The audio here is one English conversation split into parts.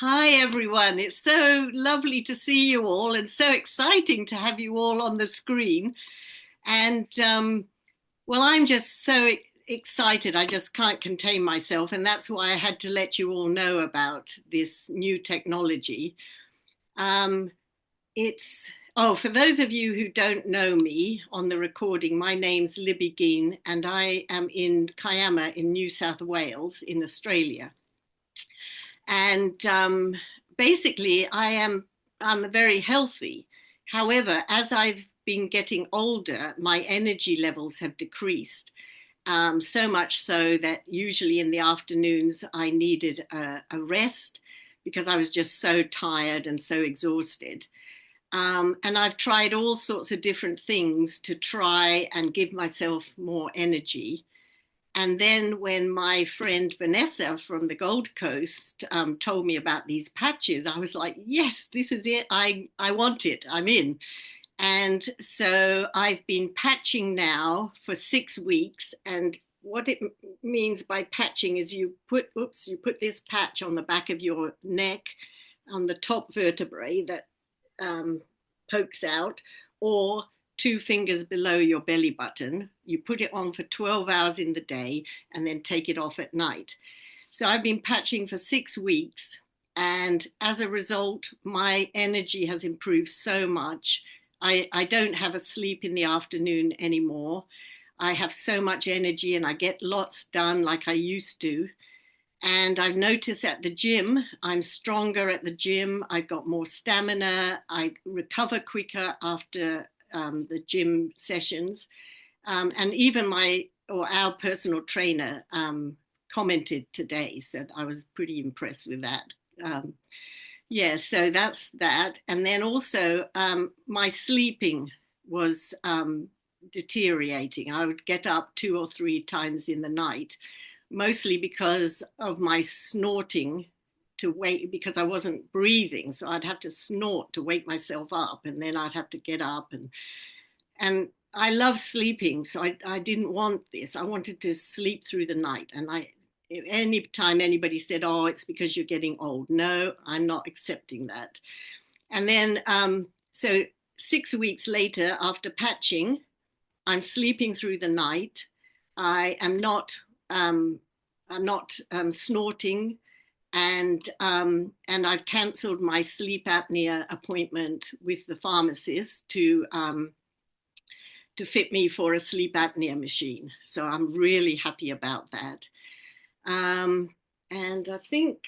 Hi, everyone. It's so lovely to see you all and so exciting to have you all on the screen. And well, I'm just so excited. I just can't contain myself. And that's why I had to let you all know about this new technology. Um, for those of you who don't know me on the recording, my name's Libby and I am in Kiama in New South Wales in Australia. And basically, I'm very healthy. However, as I've been getting older, my energy levels have decreased. So much so that usually in the afternoons I needed a rest because I was just so tired and so exhausted. And I've tried all sorts of different things to try and give myself more energy. And then when my friend Vanessa from the Gold Coast told me about these patches, I was like, yes, this is it. I want it. I'm in. And so I've been patching now for 6 weeks. And what it means by patching is you put this patch on the back of your neck, on the top vertebrae that um, pokes out, or 2 fingers below your belly button. You put it on for 12 hours in the day and then take it off at night. So I've been patching for 6 weeks. And as a result, my energy has improved so much. I don't have a sleep in the afternoon anymore. I have so much energy and I get lots done like I used to. And I've noticed at the gym, I'm stronger at the gym. I've got more stamina. I recover quicker after the gym sessions. And even our personal trainer commented today, so I was pretty impressed with that. Um, yeah, so that's that. And then also my sleeping was deteriorating. I would get up 2 or 3 times in the night, mostly because of my snorting to wake, because I wasn't breathing. So I'd have to snort to wake myself up, and then I'd have to get up. And I love sleeping. So I didn't want this. I wanted to sleep through the night. And any time anybody said, oh, it's because you're getting old. No, I'm not accepting that. And then, so 6 weeks later, after patching, I'm sleeping through the night. I am not, um, I'm not snorting, and I've cancelled my sleep apnea appointment with the pharmacist to fit me for a sleep apnea machine. So I'm really happy about that. Um, and I think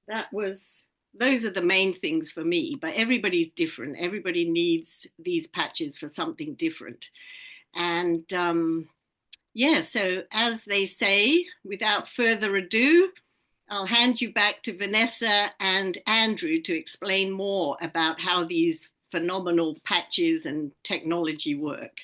that was those are the main things for me, but everybody's different. Everybody needs these patches for something different. And yeah, so as they say, without further ado, I'll hand you back to Vanessa and Andrew to explain more about how these phenomenal patches and technology work.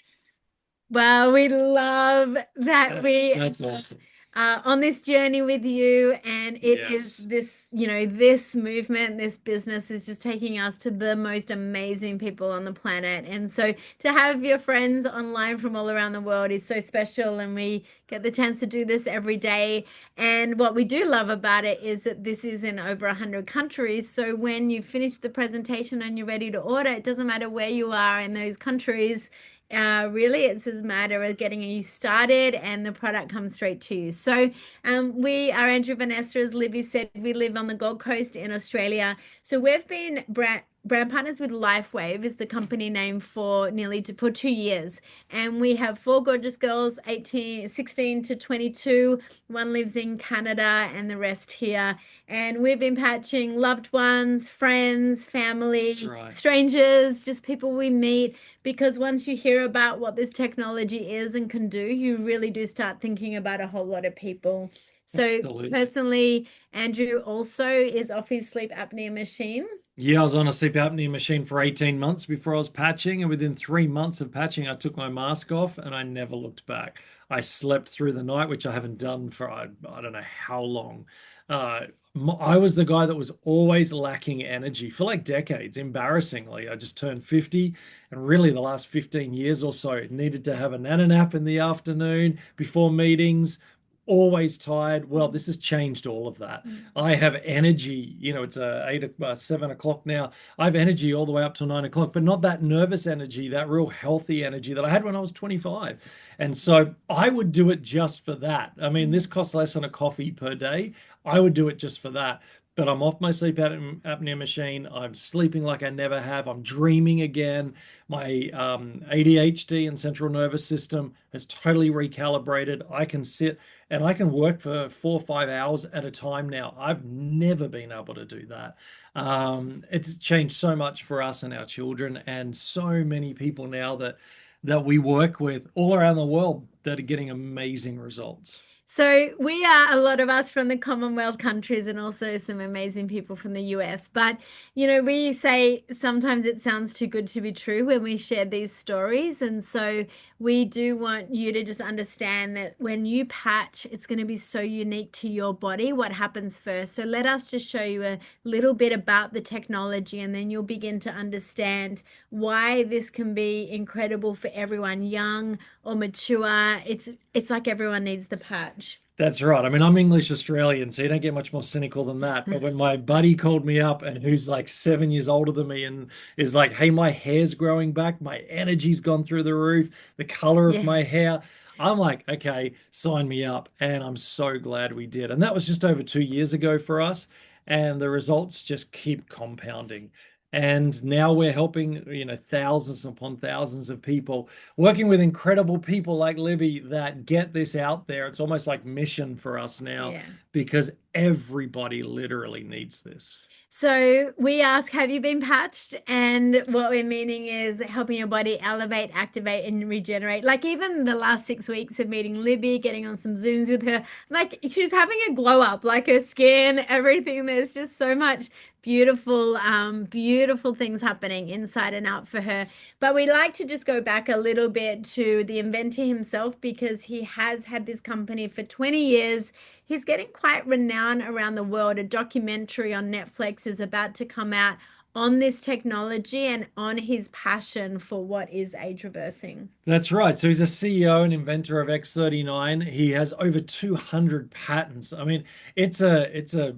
Well, we love that we That's awesome. are on this journey with you, and it is Yes. this movement, this business is just taking us to the most amazing people on the planet. And so to have your friends online from all around the world is so special, and we get the chance to do this every day. And what we do love about it is that this is in over 100 countries. So when you finish the presentation and you're ready to order, it doesn't matter where you are in those countries. Really, it's a matter of getting you started and the product comes straight to you. So, we are Andrew Vanessa, as Libby said, we live on the Gold Coast in Australia. So, we've been brand partners with Lifewave, is the company name, for nearly for 2 years. And we have four gorgeous girls, 16 to 22. One lives in Canada and the rest here. And we've been patching loved ones, friends, family, That's right. strangers, just people we meet, because once you hear about what this technology is and can do, you really do start thinking about a whole lot of people. So Absolutely. personally, Andrew also is off his sleep apnea machine. Yeah, I was on a sleep apnea machine for 18 months before I was patching, and within 3 months of patching, I took my mask off and I never looked back. I slept through the night, which I haven't done for I don't know how long. I was the guy that was always lacking energy for like decades. Embarrassingly, I just turned 50, and really the last 15 years or so, needed to have a nana nap in the afternoon before meetings, always tired. Well, this has changed all of that. I have energy, it's 7 o'clock now. I have energy all the way up till 9 o'clock, but not that nervous energy, that real healthy energy that I had when I was 25. And so I would do it just for that. I mean, this costs less than a coffee per day. I would do it just for that. But I'm off my sleep apnea machine. I'm sleeping like I never have. I'm dreaming again. My ADHD and central nervous system has totally recalibrated. I can sit and I can work for 4 or 5 hours at a time now. I've never been able to do that. It's changed so much for us and our children, and so many people now that we work with all around the world that are getting amazing results. So we are, a lot of us from the Commonwealth countries, and also some amazing people from the US. But, we say sometimes it sounds too good to be true when we share these stories. And so we do want you to just understand that when you patch, it's going to be so unique to your body what happens first. So let us just show you a little bit about the technology, and then you'll begin to understand why this can be incredible for everyone, young or mature. It's like everyone needs the patch. That's right. I mean, I'm English Australian, so you don't get much more cynical than that. But when my buddy called me up, and who's like 7 years older than me, and is like, hey, my hair's growing back, my energy's gone through the roof, the color of Yeah. my hair, I'm like, okay, sign me up. And I'm so glad we did. And that was just over 2 years ago for us. And the results just keep compounding. And now we're helping, thousands upon thousands of people, working with incredible people like Libby that get this out there. It's almost like mission for us now, Yeah. because everybody literally needs this. So we ask, have you been patched? And what we're meaning is helping your body elevate, activate, and regenerate. Like even the last 6 weeks of meeting Libby, getting on some Zooms with her, like she's having a glow up, like her skin, everything. There's just so much beautiful things happening inside and out for her. But we like to just go back a little bit to the inventor himself, because he has had this company for 20 years. He's getting quite renowned around the world. A documentary on Netflix is about to come out on this technology and on his passion for what is age reversing. That's right. So he's a CEO and inventor of X39. He has over 200 patents. I mean, it's a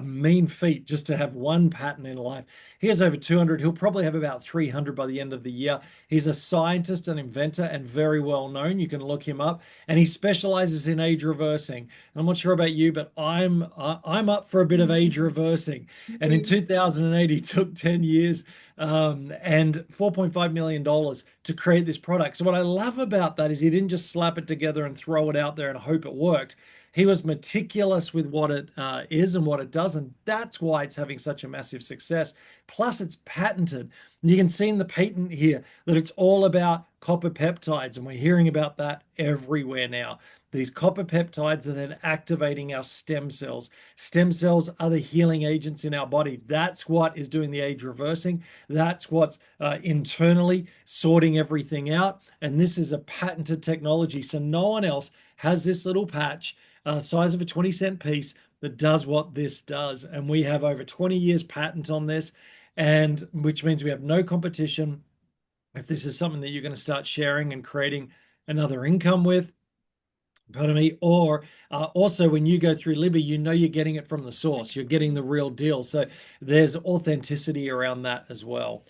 mean feat just to have one patent in life. He has over 200. He'll probably have about 300 by the end of the year. He's a scientist and inventor and very well known. You can look him up, and he specializes in age reversing. And I'm not sure about you, but I'm up for a bit of age reversing. And in 2008, he took 10 years and $4.5 million to create this product. So what I love about that is he didn't just slap it together and throw it out there and hope it worked. He was meticulous with what it is and what it does, and that's why it's having such a massive success. Plus, it's patented. You can see in the patent here that it's all about copper peptides, and we're hearing about that everywhere now. These copper peptides are then activating our stem cells. Stem cells are the healing agents in our body. That's what is doing the age reversing. That's what's internally sorting everything out. And this is a patented technology. So no one else has this little patch, size of a 20-cent piece, that does what this does. And we have over 20 years patent on this, and which means we have no competition. If this is something that you're going to start sharing and creating another income with, pardon me, or also when you go through Libby, you're getting it from the source. You're getting the real deal. So there's authenticity around that as well.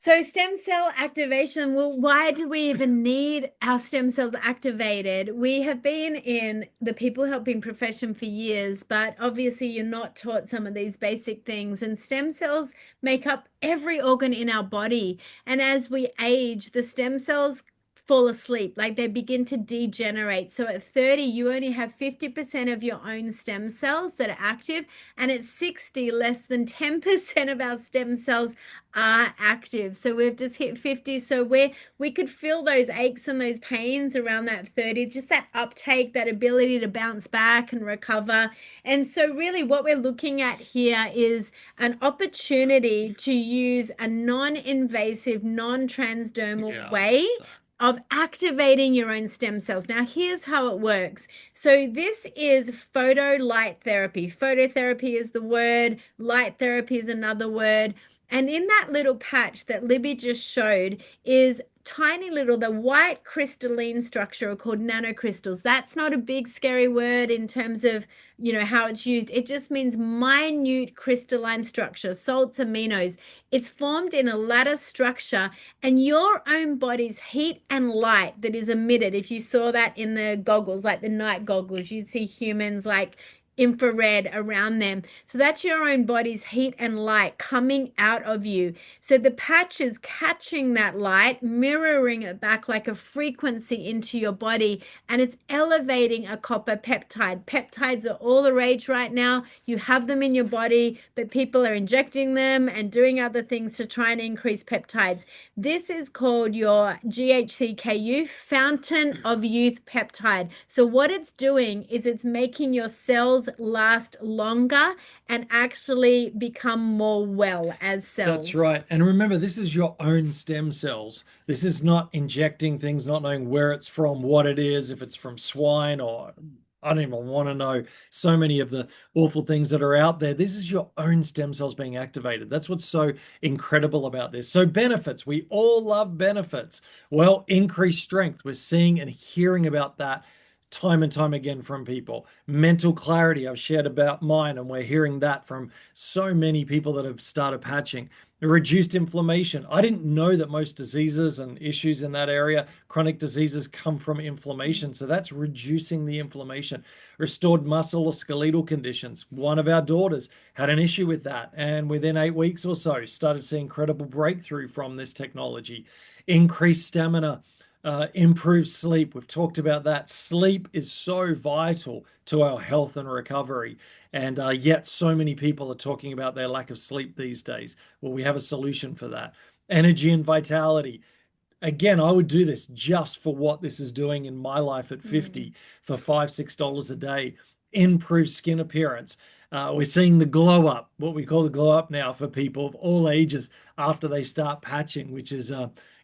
So stem cell activation, well, why do we even need our stem cells activated? We have been in the people helping profession for years, but obviously you're not taught some of these basic things. And stem cells make up every organ in our body. And as we age, the stem cells fall asleep, like they begin to degenerate. So at 30, you only have 50% of your own stem cells that are active, and at 60, less than 10% of our stem cells are active. So we've just hit 50. So we could feel those aches and those pains around that 30, just that uptake, that ability to bounce back and recover. And so really what we're looking at here is an opportunity to use a non-invasive, non-transdermal way of activating your own stem cells. Now, here's how it works. So this is photo light therapy. Phototherapy is the word, light therapy is another word. And in that little patch that Libby just showed is tiny little, the white crystalline structure are called nanocrystals. That's not a big scary word in terms of, how it's used. It just means minute crystalline structure, salts, aminos. It's formed in a lattice structure, and your own body's heat and light that is emitted, if you saw that in the goggles, like the night goggles, you'd see humans like infrared around them. So that's your own body's heat and light coming out of you. So the patch is catching that light, mirroring it back like a frequency into your body, and it's elevating a copper peptide. Peptides are all the rage right now. You have them in your body, but people are injecting them and doing other things to try and increase peptides. This is called your GHCKU, Fountain of Youth Peptide. So what it's doing is it's making your cells last longer and actually become more well as cells. That's right. And remember, this is your own stem cells. This is not injecting things, not knowing where it's from, what it is, if it's from swine or I don't even want to know so many of the awful things that are out there. This is your own stem cells being activated. That's what's so incredible about this. So benefits, we all love benefits. Well, increased strength. We're seeing and hearing about that time and time again from people. Mental clarity, I've shared about mine, and we're hearing that from so many people that have started patching. Reduced inflammation. I didn't know that most diseases and issues in that area, chronic diseases, come from inflammation. So that's reducing the inflammation. Restored muscle or skeletal conditions. One of our daughters had an issue with that, and within 8 weeks or so started seeing incredible breakthrough from this technology. Increased stamina. Improved sleep. We've talked about that. Sleep is so vital to our health and recovery. And yet so many people are talking about their lack of sleep these days. Well, we have a solution for that. Energy and vitality. Again, I would do this just for what this is doing in my life at 50 for $5-6 a day. Improved skin appearance. We're seeing the glow up, what we call the glow up now for people of all ages after they start patching, which is,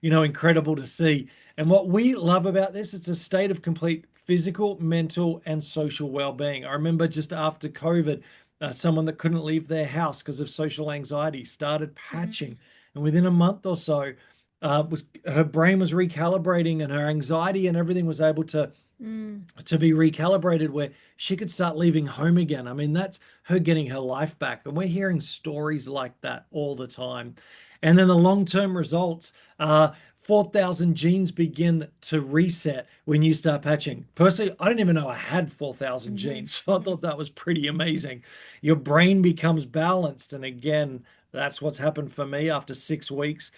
incredible to see. And what we love about this, it's a state of complete physical, mental, and social well-being. I remember just after COVID, someone that couldn't leave their house because of social anxiety started patching. And within a month or so, her brain was recalibrating and her anxiety and everything was able to be recalibrated where she could start leaving home again. I mean, that's her getting her life back. And we're hearing stories like that all the time. And then the long-term results, 4,000 genes begin to reset when you start patching. Personally, I didn't even know I had 4,000 genes. So I thought that was pretty amazing. Your brain becomes balanced. And again, that's what's happened for me after 6 weeks.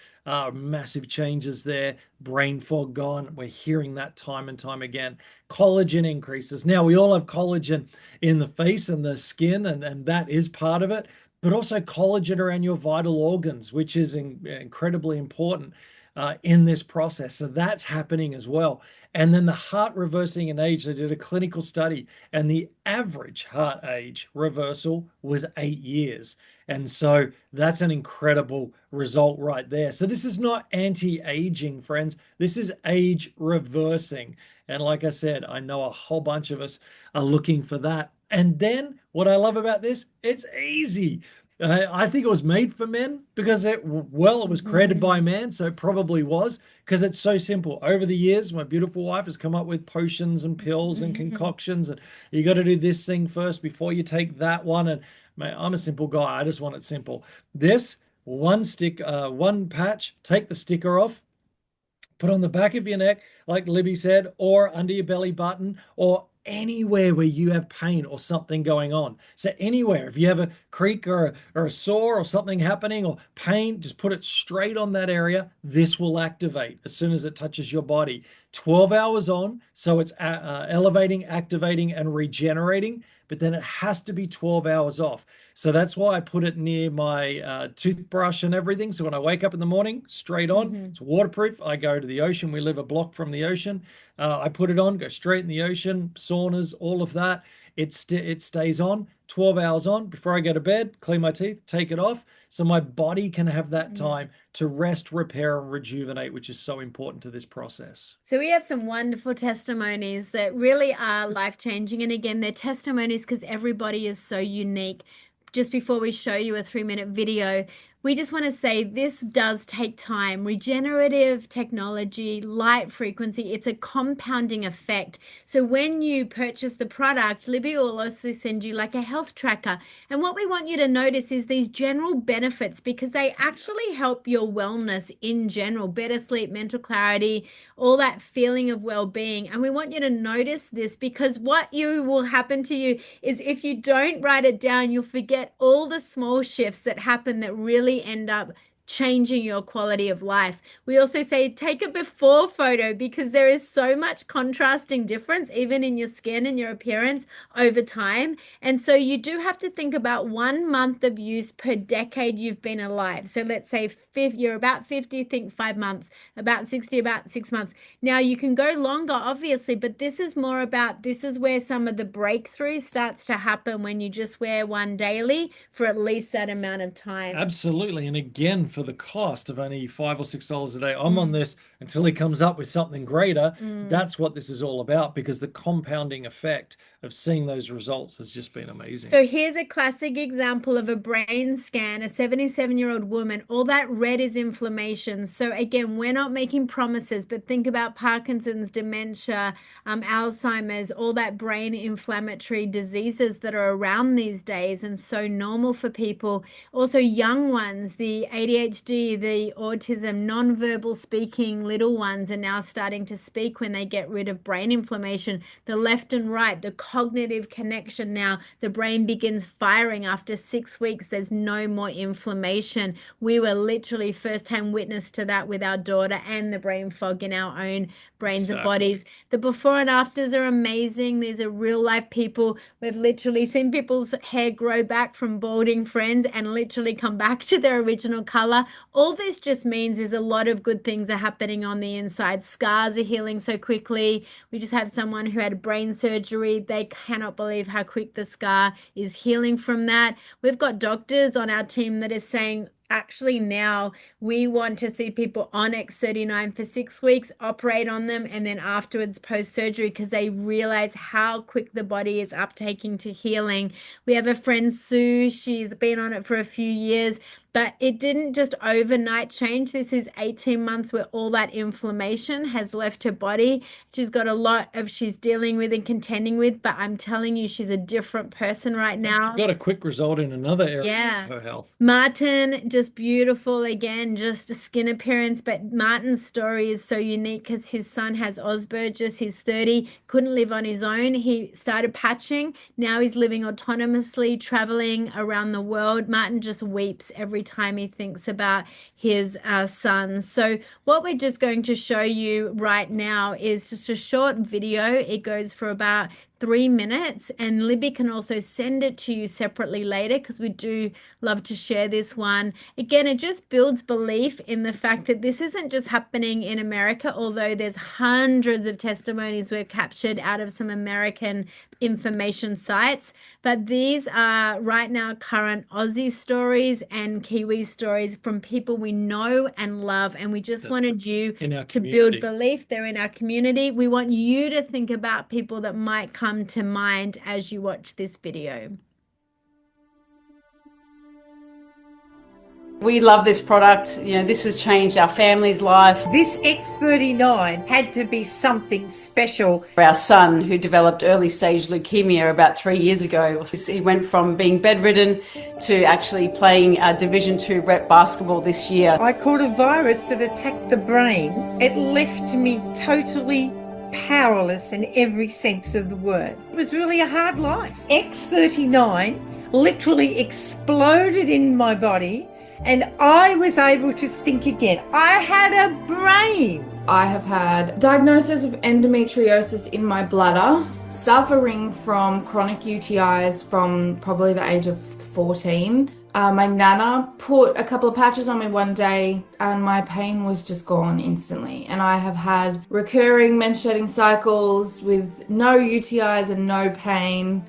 Massive changes there. Brain fog gone. We're hearing that time and time again. Collagen increases. Now, we all have collagen in the face and the skin, and that is part of it, but also collagen around your vital organs, which is incredibly important in this process. So that's happening as well. And then the heart reversing in age, they did a clinical study, and the average heart age reversal was 8 years. And so that's an incredible result right there. So this is not anti-aging, friends. This is age reversing. And like I said, I know a whole bunch of us are looking for that. And then what I love about this, it's easy. I think it was made for men because it was created by man, so it probably was, because it's so simple. Over the years, my beautiful wife has come up with potions and pills and concoctions, and you got to do this thing first before you take that one. And man, I'm a simple guy. I just want it simple. This one patch, take the sticker off, put on the back of your neck, like Libby said, or under your belly button, or anywhere where you have pain or something going on. So anywhere, if you have a creak or a sore or something happening or pain, just put it straight on that area. This will activate as soon as it touches your body. 12 hours on, so it's elevating, activating, and regenerating, but then it has to be 12 hours off. So that's why I put it near my toothbrush and everything. So when I wake up in the morning, straight on, it's waterproof. I go to the ocean. We live a block from the ocean. I put it on, go straight in the ocean, saunas, all of that. It stays on, 12 hours on. Before I go to bed, clean my teeth, take it off, so my body can have that time to rest, repair, and rejuvenate, which is so important to this process. So we have some wonderful testimonies that really are life-changing. And again, they're testimonies because everybody is so unique. Just before we show you a 3-minute video, we just want to say this does take time. Regenerative technology, light frequency, it's a compounding effect. So when you purchase the product, Libby will also send you like a health tracker. And what we want you to notice is these general benefits, because they actually help your wellness in general, better sleep, mental clarity, all that feeling of well-being. And we want you to notice this, because what you will happen to you is if you don't write it down, you'll forget all the small shifts that happen that really end up changing your quality of life. We also say take a before photo, because there is so much contrasting difference even in your skin and your appearance over time. And so you do have to think about 1 month of use per decade you've been alive. So let's say you're about 50, think 5 months, about 60, about 6 months. Now you can go longer, obviously, but this is more about, this is where some of the breakthrough starts to happen when you just wear one daily for at least that amount of time. Absolutely. And again, for the cost of only $5 or $6 a day, I'm on this until he comes up with something greater. That's what this is all about, because the compounding effect of seeing those results has just been amazing. So here's a classic example of a brain scan, a 77-year-old woman. All that red is inflammation. So again, we're not making promises, but think about Parkinson's, dementia, Alzheimer's, all that brain inflammatory diseases that are around these days and so normal for people. Also young ones, the ADHD, the autism, non-verbal speaking little ones are now starting to speak when they get rid of brain inflammation. The left and right, the cognitive connection now, the brain begins firing after 6 weeks. There's no more inflammation. We were literally first-hand witness to that with our daughter, and the brain fog in our own brains and bodies. The before and afters are amazing. These are real life people. We've literally seen people's hair grow back from balding friends and literally come back to their original color. All this just means is a lot of good things are happening on the inside. Scars are healing so quickly. We just have someone who had brain surgery. They cannot believe how quick the scar is healing from that. We've got doctors on our team that are saying, actually now we want to see people on X39 for 6 weeks, operate on them, and then afterwards post-surgery, because they realize how quick the body is uptaking to healing. We have a friend, Sue, she's been on it for a few years, but it didn't just overnight change. This is 18 months where all that inflammation has left her body. She's got a lot of she's dealing with and contending with, but I'm telling you, she's a different person right now. Got a quick result in another area of her health. Martin, just beautiful again, just a skin appearance, but Martin's story is so unique because his son has Asperger's. He's 30, couldn't live on his own. He started patching. Now he's living autonomously, traveling around the world. Martin just weeps every time he thinks about his son. So what we're just going to show you right now is just a short video. It goes for about 3 minutes, and Libby can also send it to you separately later, because we do love to share this one. Again, it just builds belief in the fact that this isn't just happening in America, although there's hundreds of testimonies we've captured out of some American information sites, but these are right now current Aussie stories and Kiwi stories from people we know and love, and we just wanted you to build belief. They're in our community. We want you to think about people that might come to mind as you watch this video. We love this product. You know, this has changed our family's life. This X39 had to be something special. Our son, who developed early stage leukemia about 3 years ago, he went from being bedridden to actually playing Division II rep basketball this year. I caught a virus that attacked the brain. It left me totally powerless in every sense of the word. It was really a hard life. X39 literally exploded in my body, and I was able to think again. I had a brain. I have had diagnosis of endometriosis in my bladder, suffering from chronic UTIs from probably the age of 14. My nana put a couple of patches on me one day and my pain was just gone instantly. And I have had recurring menstruating cycles with no UTIs and no pain.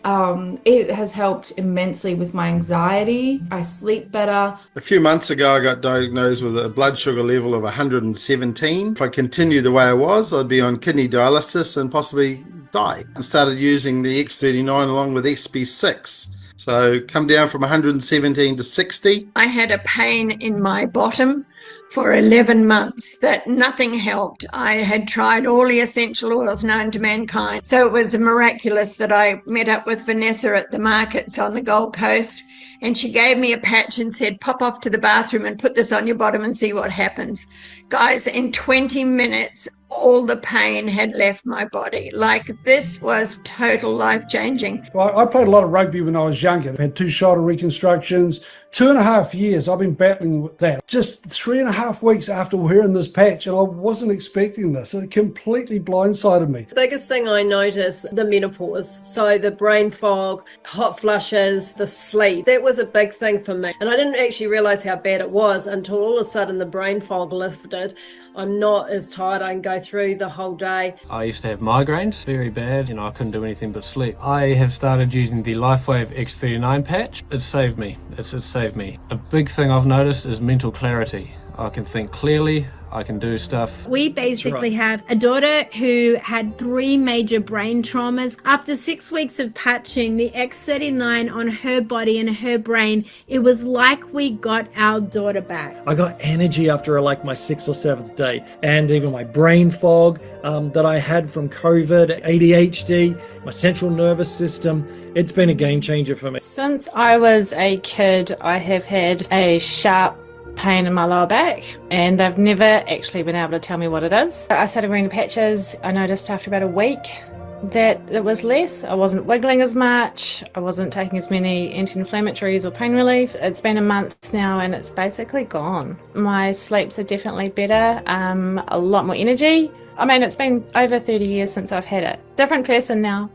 It has helped immensely with my anxiety. I sleep better. A few months ago, I got diagnosed with a blood sugar level of 117. If I continued the way I was, I'd be on kidney dialysis and possibly die. I started using the X39 along with SB6. So come down from 117 to 60. I had a pain in my bottom for 11 months that nothing helped. I had tried all the essential oils known to mankind. So it was miraculous that I met up with Vanessa at the markets on the Gold Coast, and she gave me a patch and said, pop off to the bathroom and put this on your bottom and see what happens. Guys, in 20 minutes, all the pain had left my body. Like, this was total life-changing. I played a lot of rugby when I was younger. I had 2 shoulder reconstructions. 2.5 years I've been battling with that. Just 3.5 weeks after wearing this patch, and I wasn't expecting this. It completely blindsided me. The biggest thing I noticed, the menopause. So the brain fog, hot flushes, the sleep. That was a big thing for me. And I didn't actually realize how bad it was until all of a sudden the brain fog lifted. I'm not as tired. I can go through the whole day. I used to have migraines, very bad. I couldn't do anything but sleep. I have started using the Lifewave X39 patch. It saved me. It's saved me. A big thing I've noticed is mental clarity. I can think clearly. I can do stuff. We basically have a daughter who had 3 major brain traumas. After 6 weeks of patching the X39 on her body and her brain, it was like we got our daughter back. I got energy after like my 6th or 7th day, and even my brain fog that I had from COVID, ADHD, my central nervous system. It's been a game changer for me. Since I was a kid, I have had a sharp pain in my lower back, and they've never actually been able to tell me what it is. I started wearing the patches. I noticed after about a week that it was less. I wasn't wiggling as much. I wasn't taking as many anti-inflammatories or pain relief. It's been a month now and it's basically gone. My sleeps are definitely better, a lot more energy. I mean, it's been over 30 years since I've had it. Different person now.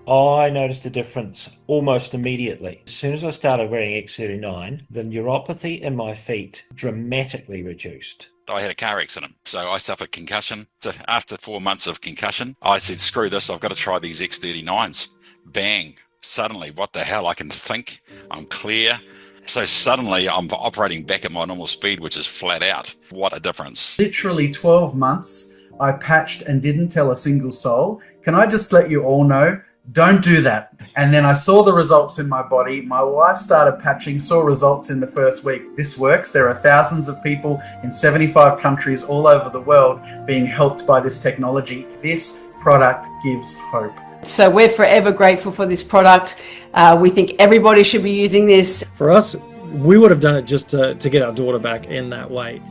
I noticed a difference almost immediately. As soon as I started wearing X39, the neuropathy in my feet dramatically reduced. I had a car accident, so I suffered concussion. So after 4 months of concussion, I said, screw this, I've got to try these X39s. Bang. Suddenly, what the hell? I can think. I'm clear. So suddenly I'm operating back at my normal speed, which is flat out. What a difference. Literally 12 months, I patched and didn't tell a single soul. Can I just let you all know? Don't do that. And then I saw the results in my body. My wife started patching, saw results in the first week. This works. There are thousands of people in 75 countries all over the world being helped by this technology. This product gives hope. So we're forever grateful for this product. We think everybody should be using this. For us, we would have done it just to get our daughter back in that way.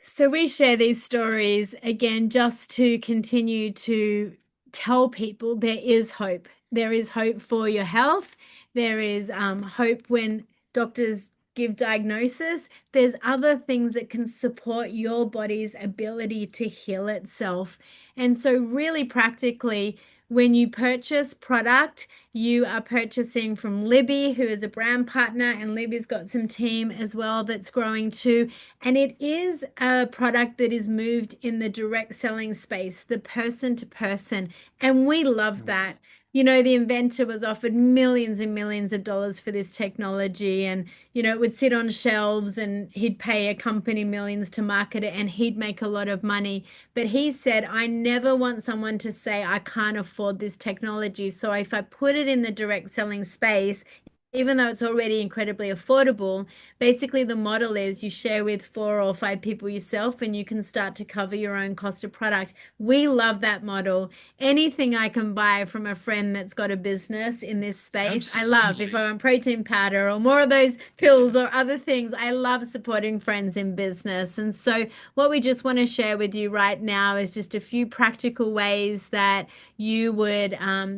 So we share these stories again just to continue to tell people there is hope. There is hope for your health. There is hope when doctors give diagnosis. There's other things that can support your body's ability to heal itself. And so really practically, when you purchase product, you are purchasing from Libby, who is a brand partner, and Libby's got some team as well that's growing too. And it is a product that is moved in the direct selling space, the person to person. And we love that. You know, the inventor was offered millions and millions of dollars for this technology, and, you know, it would sit on shelves and he'd pay a company millions to market it and he'd make a lot of money. But he said, I never want someone to say, I can't afford this technology. So if I put it in the direct selling space, even though it's already incredibly affordable, basically the model is you share with 4 or 5 people yourself and you can start to cover your own cost of product. We love that model. Anything I can buy from a friend that's got a business in this space, absolutely. I love. If I want protein powder or more of those pills or other things, I love supporting friends in business. And so what we just want to share with you right now is just a few practical ways that you would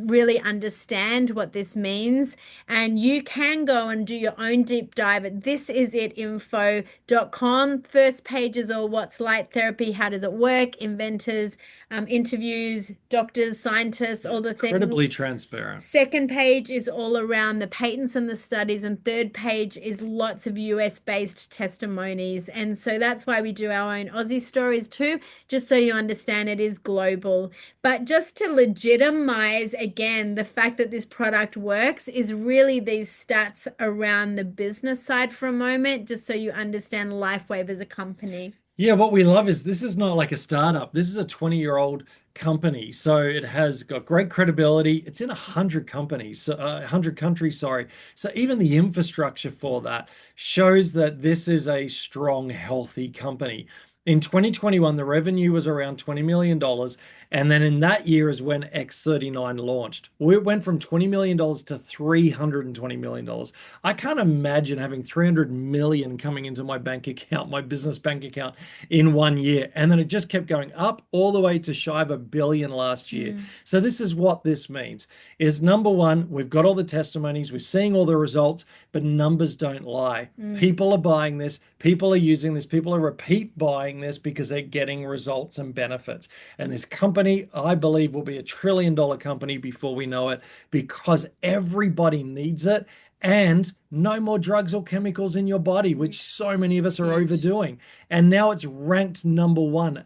really understand what this means. And you can go and do your own deep dive at thisitinfo.com. First page is all what's light therapy, how does it work, inventors, interviews, doctors, scientists, all the things. Incredibly transparent. Second page is all around the patents and the studies, and third page is lots of US-based testimonies. And so that's why we do our own Aussie stories too, just so you understand it is global. But just to legitimize, again, the fact that this product works is really these stats around the business side for a moment, just so you understand Lifewave as a company. Yeah, what we love is this is not like a startup. This is a 20-year-old company. So it has got great credibility. It's in 100 companies, 100 countries, sorry. So even the infrastructure for that shows that this is a strong, healthy company. In 2021, the revenue was around $20 million. And then in that year is when X39 launched. We went from $20 million to $320 million. I can't imagine having 300 million coming into my bank account, my business bank account in 1 year. And then it just kept going up all the way to shy of $1 billion last year. So this is what this means is number one, we've got all the testimonies, we're seeing all the results, but numbers don't lie. People are buying this, people are using this, people are repeat buying this because they're getting results and benefits. And this company, I believe, will be $1 trillion company before we know it because everybody needs it. And no more drugs or chemicals in your body, which so many of us are overdoing. And now it's ranked number one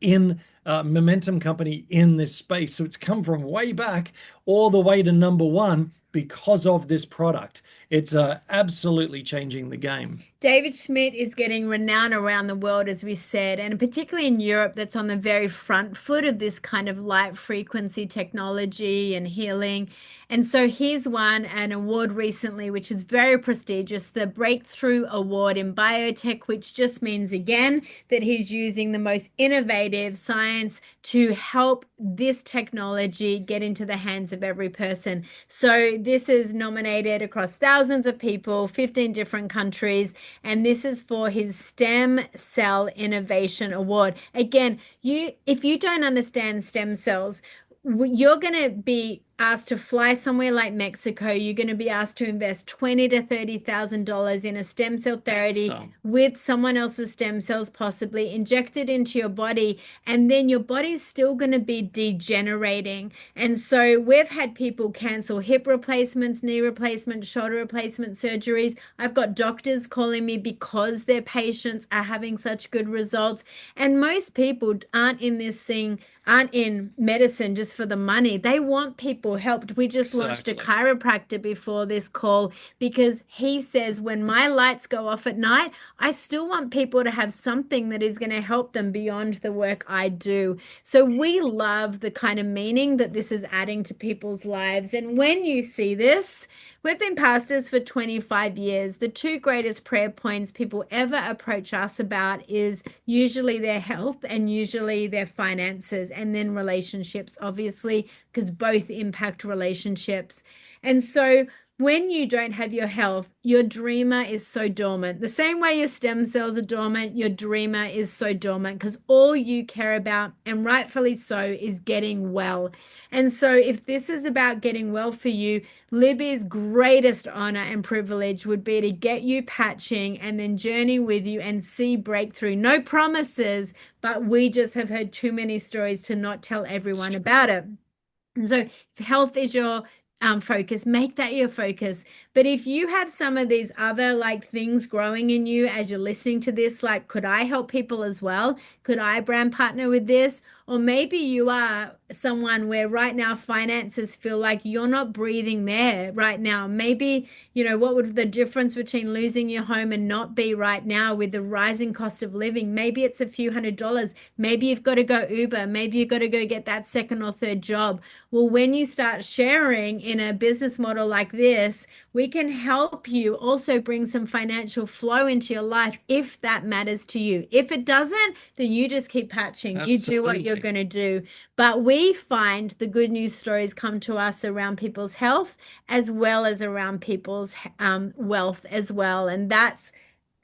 in momentum company in this space. So it's come from way back all the way to number one because of this product. It's absolutely changing the game. David Schmidt is getting renowned around the world, as we said, and particularly in Europe, that's on the very front foot of this kind of light frequency technology and healing. And so he's won an award recently, which is very prestigious, the Breakthrough Award in Biotech, which just means, again, that he's using the most innovative science to help this technology get into the hands of every person. So this is nominated across thousands of people, 15 different countries. And this is for his Stem Cell Innovation Award. Again, if you don't understand stem cells, you're going to be asked to fly somewhere like Mexico. You're going to be asked to invest $20,000 to $30,000 in a stem cell therapy with someone else's stem cells, possibly injected into your body, and then your body's still going to be degenerating. And so we've had people cancel hip replacements, knee replacements, shoulder replacement surgeries. I've got doctors calling me because their patients are having such good results. And most people aren't in medicine just for the money. They want people helped. We just launched a chiropractor before this call because he says when my lights go off at night, I still want people to have something that is going to help them beyond the work I do. So we love the kind of meaning that this is adding to people's lives. And when you see this, we've been pastors for 25 years. The two greatest prayer points people ever approach us about is usually their health and usually their finances, and then relationships, obviously, because both impact relationships. And so when you don't have your health, your dreamer is so dormant. The same way your stem cells are dormant, your dreamer is so dormant because all you care about, and rightfully so, is getting well. And so if this is about getting well for you, Libby's greatest honor and privilege would be to get you patching and then journey with you and see breakthrough. No promises, but we just have heard too many stories to not tell everyone about it. And so if health is your focus, make that your focus. But if you have some of these other things growing in you as you're listening to this, could I help people as well? Could I brand partner with this? Or maybe you are someone where right now finances feel like you're not breathing there right now. Maybe, what would the difference between losing your home and not be right now with the rising cost of living? Maybe it's a few $100s. Maybe you've got to go Uber. Maybe you've got to go get that second or third job. Well, when you start sharing in a business model like this, we can help you also bring some financial flow into your life if that matters to you. If it doesn't, then you just keep patching. Absolutely. You do what you're going to do. But we find the good news stories come to us around people's health as well as around people's wealth as well. And that's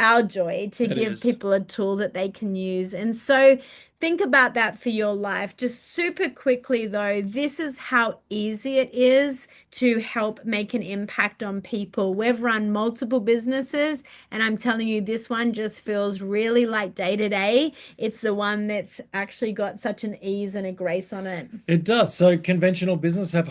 our joy, to give people a tool that they can use. And so think about that for your life. Just super quickly though, this is how easy it is to help make an impact on people. We've run multiple businesses, and I'm telling you, this one just feels really like day to day. It's the one that's actually got such an ease and a grace on it. It does. So conventional business have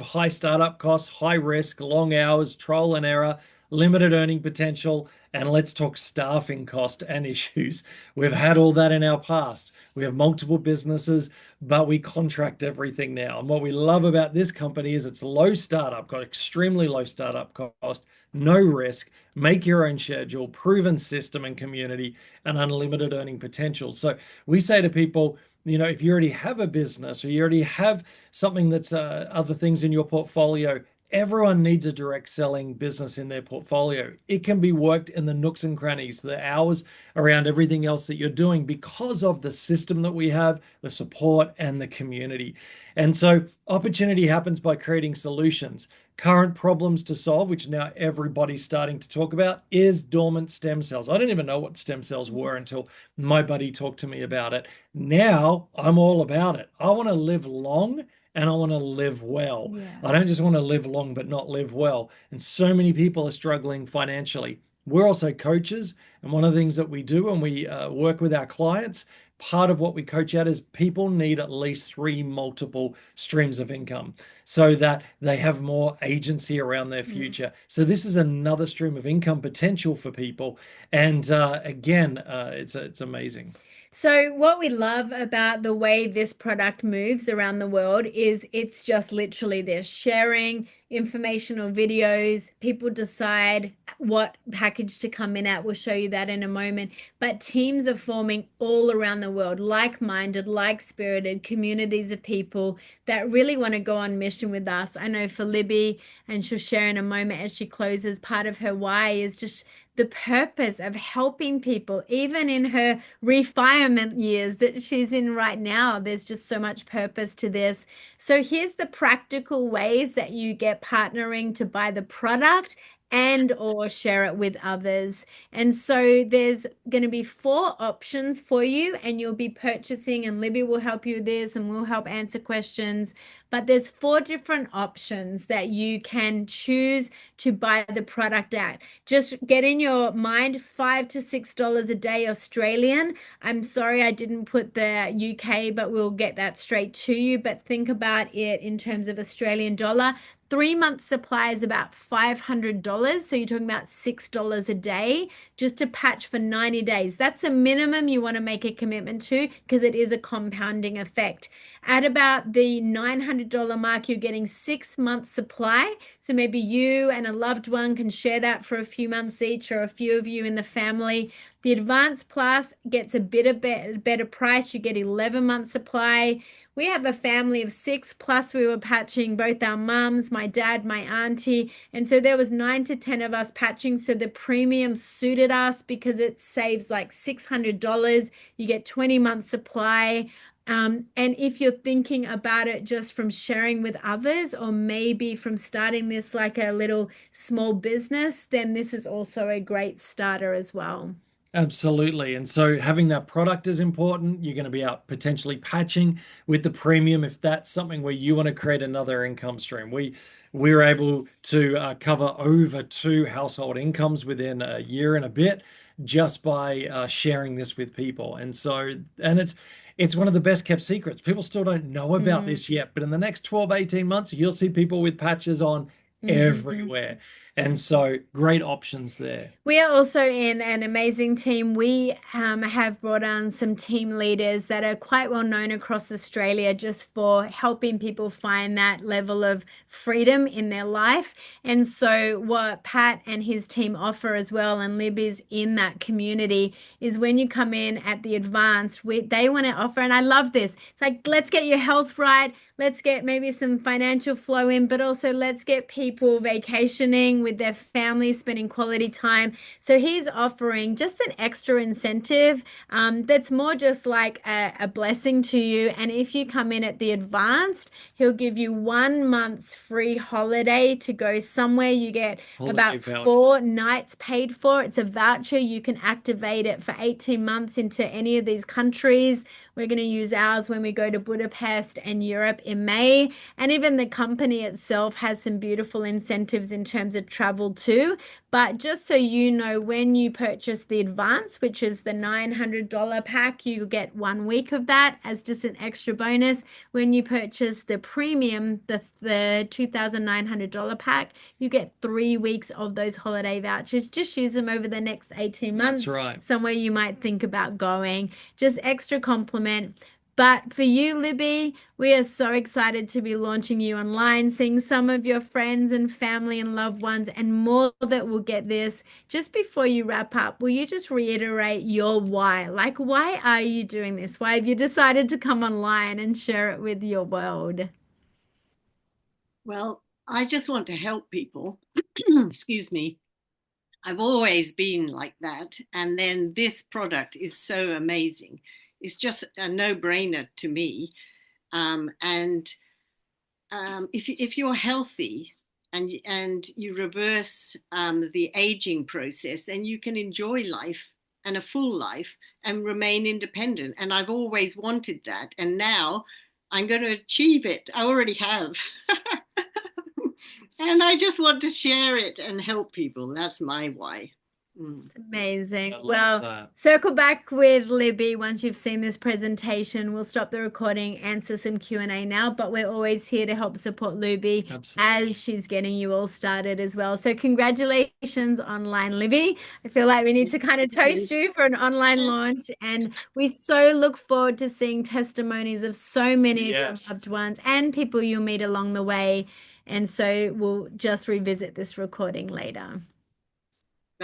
high startup costs, high risk, long hours, trial and error, limited earning potential, And let's talk staffing cost and issues. We've had all that in our past. We have multiple businesses, but we contract everything now. And what we love about this company is it's low startup, got extremely low startup cost, no risk, make your own schedule, proven system and community, and unlimited earning potential. So we say to people, you know, if you already have a business or you already have something that's other things in your portfolio, everyone needs a direct selling business in their portfolio. It can be worked in the nooks and crannies, the hours around everything else that you're doing because of the system that we have, the support, and the community. And so opportunity happens by creating solutions. Current problems to solve, which now everybody's starting to talk about, is dormant stem cells. I didn't even know what stem cells were until my buddy talked to me about it. Now I'm all about it. I want to live long and I want to live well. Yeah. I don't just want to live long but not live well. And so many people are struggling financially. We're also coaches, and one of the things that we do when we work with our clients, part of what we coach at is people need at least 3 multiple streams of income so that they have more agency around their future. So this is another stream of income potential for people. And again, it's amazing. So what we love about the way this product moves around the world is it's just literally they're sharing informational videos. People decide what package to come in at. We'll show you that in a moment. But teams are forming all around the world, like-minded, like-spirited communities of people that really want to go on mission with us. I know for Libby, and she'll share in a moment as she closes, part of her why is just the purpose of helping people, even in her refinement years that she's in right now. There's just so much purpose to this. So here's the practical ways that you get partnering to buy the product and or share it with others. And so there's going to be 4 options for you, and you'll be purchasing, and Libby will help you with this and we'll help answer questions. But there's 4 different options that you can choose to buy the product at. Just get in your mind, $5 to $6 a day Australian. I'm sorry I didn't put the UK, but we'll get that straight to you. But think about it in terms of Australian dollar. 3-month supply is about $500. So you're talking about $6 a day just to patch for 90 days. That's a minimum you want to make a commitment to because it is a compounding effect. At about the $900 mark, you're getting 6 months supply. So maybe you and a loved one can share that for a few months each, or a few of you in the family. The Advanced Plus gets a bit of better price. You get 11 months supply. We have a family of 6, plus we were patching both our mums, my dad, my auntie. And so there was 9 to 10 of us patching. So the premium suited us because it saves like $600. You get 20 months supply. And if you're thinking about it just from sharing with others, or maybe from starting this like a little small business, then this is also a great starter as well. Absolutely. And so having that product is important. You're going to be out potentially patching with the premium if that's something where you want to create another income stream. We're able to cover over 2 household incomes within a year and a bit just by sharing this with people. And so, and it's one of the best kept secrets. People still don't know about this yet, but in the next 12, 18 months, you'll see people with patches on everywhere. And so great options there. We are also in an amazing team. We have brought on some team leaders that are quite well known across Australia just for helping people find that level of freedom in their life. And so what Pat and his team offer as well, and Libby's in that community, is when you come in at the advanced, they want to offer, and I love this, it's like, let's get your health right. Let's get maybe some financial flow in, but also let's get people vacationing with their families, spending quality time. So he's offering just an extra incentive that's more just like a blessing to you. And if you come in at the advanced, he'll give you 1 month's free holiday to go somewhere. You get about 4 nights paid for. It's a voucher. You can activate it for 18 months into any of these countries. We're going to use ours when we go to Budapest and Europe in May. And even the company itself has some beautiful incentives in terms of travel too. But just so you know, when you purchase the advance, which is the $900 pack, you get 1 week of that as just an extra bonus. When you purchase the premium, the $2,900 pack, you get 3 weeks of those holiday vouchers. Just use them over the next 18 months. That's right. Somewhere you might think about going. Just extra compliment. But for you, Libby, we are so excited to be launching you online, seeing some of your friends and family and loved ones, and more that will get this. Just before you wrap up, will you just reiterate your why? Like, why are you doing this? Why have you decided to come online and share it with your world? Well, I just want to help people. Excuse me. I've always been like that. And then this product is so amazing. It's just a no-brainer to me. If you're healthy and you reverse the aging process, then you can enjoy life and a full life and remain independent. And I've always wanted that. And now I'm going to achieve it. I already have. And I just want to share it and help people. That's my why. Amazing. I love Well, that. circle back with Libby once you've seen this presentation. We'll stop the recording, answer some Q&A now, but we're always here to help support Libby as she's getting you all started as well. So congratulations online, Libby. I feel like we need to kind of toast you for an online launch, and we so look forward to seeing testimonies of so many of your loved ones and people you'll meet along the way. And so we'll just revisit this recording later.